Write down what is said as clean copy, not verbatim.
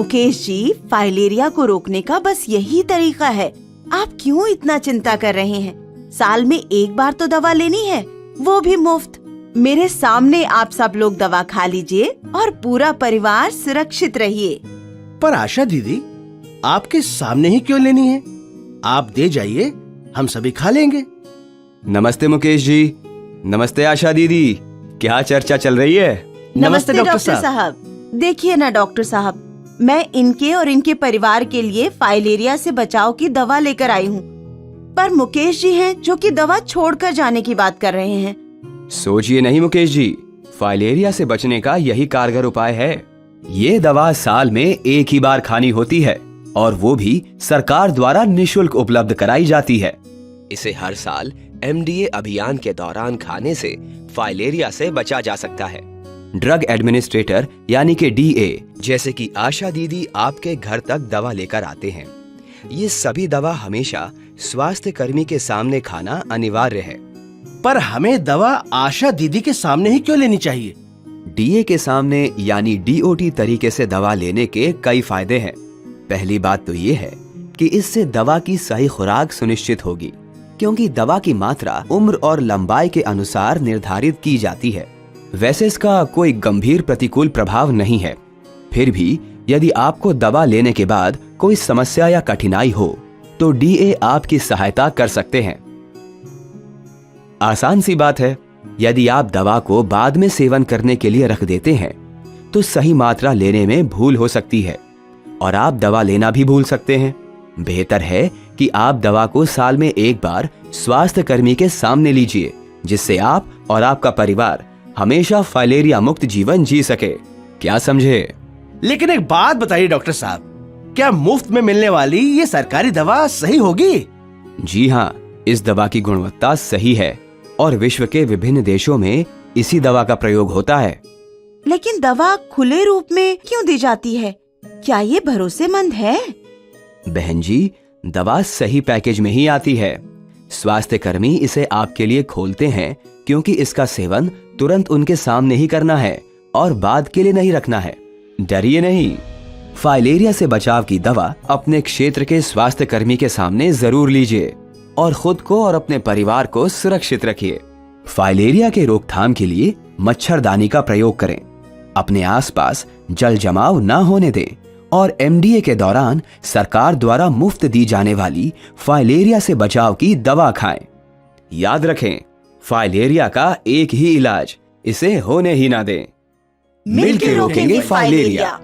Mukesh ji, filaria को रोकने का बस यही तरीका है। आप क्यों इतना चिंता कर रहे हैं? साल में एक बार तो दवा लेनी है, वो भी मुफ्त। मेरे सामने आप सब लोग दवा खा लीजिए और पूरा परिवार सुरक्षित रहिए। पर आशा दीदी, आपके सामने ही क्यों लेनी है? आप दे जाइए, हम सभी खा लेंगे। नमस्ते मुकेश जी। नमस्ते आशा दीदी। क्या चर्चा चल रही है? नमस्ते डॉक्टर साहब। देखिए ना डॉक्टर साहब, मैं इनके और इनके परिवार के लिए फाइलेरिया से बचाव की दवा लेकर आई हूँ, पर मुकेश जी हैं जो कि दवा छोड़कर जाने की बात कर रहे हैं। सोचिए नहीं मुकेश जी, फाइलेरिया से बचने का यही कारगर उपाय है। ये दवा साल में एक ही बार खानी होती है और वो भी सरकार द्वारा निशुल्क उपलब्ध कराई जाती है। इसे हर साल MDA अभियान के दौरान खाने से फाइलेरिया से बचा जा सकता है। ड्रग एडमिनिस्ट्रेटर यानी कि DA जैसे कि आशा दीदी आपके घर तक दवा लेकर आते हैं। ये सभी दवा हमेशा स्वास्थ्य कर्मी के सामने खाना अनिवार्य है। पर हमें दवा आशा दीदी के सामने ही क्यों लेनी चाहिए? DA के सामने यानी DOT तरीके से दवा लेने के कई फायदे हैं। पहली बात तो ये है कि इससे दवा की सही खुराक सुनिश्चित होगी, क्योंकि दवा की मात्रा उम्र और लंबाई के अनुसार निर्धारित की जाती है। वैसे इसका कोई गंभीर प्रतिकूल प्रभाव नहीं है। फिर भी यदि आपको दवा लेने के बाद कोई समस्या या कठिनाई हो तो DA आपकी सहायता कर सकते हैं। आसान सी बात है, यदि आप दवा को बाद में सेवन करने के लिए रख देते हैं तो सही मात्रा लेने में भूल हो सकती है और आप दवा लेना भी भूल सकते हैं। बेहतर है कि आप दवा को साल में एक बार स्वास्थ्य कर्मी के सामने लीजिए, जिससे आप और आपका परिवार हमेशा फाइलेरिया मुक्त जीवन जी सके। क्या समझे? लेकिन एक बात बताइए डॉक्टर साहब, क्या मुफ्त में मिलने वाली ये सरकारी दवा सही होगी? जी हाँ, इस दवा की गुणवत्ता सही है और विश्व के विभिन्न देशों में इसी दवा का प्रयोग होता है। लेकिन दवा खुले रूप में क्यों दी जाती है? क्या ये भरोसेमंद है? बहन जी, दवा सही पैकेज में ही आती है। स्वास्थ्य कर्मी इसे आपके लिए खोलते हैं क्योंकि इसका सेवन तुरंत उनके सामने ही करना है और बाद के लिए नहीं रखना है। डरिए नहीं, फाइलेरिया से बचाव की दवा अपने क्षेत्र के स्वास्थ्य कर्मी के सामने जरूर लीजिए और खुद को और अपने परिवार को सुरक्षित रखिए। फाइलेरिया के रोकथाम के लिए मच्छरदानी का प्रयोग करें, अपने आसपास जल जमाव न होने दें और MDA के दौरान सरकार द्वारा मुफ्त दी जाने वाली फाइलेरिया से बचाव की दवा खाएं। याद रखें, फाइलेरिया का एक ही इलाज, इसे होने ही ना दें। मिलकर रोकेंगे फाइलेरिया।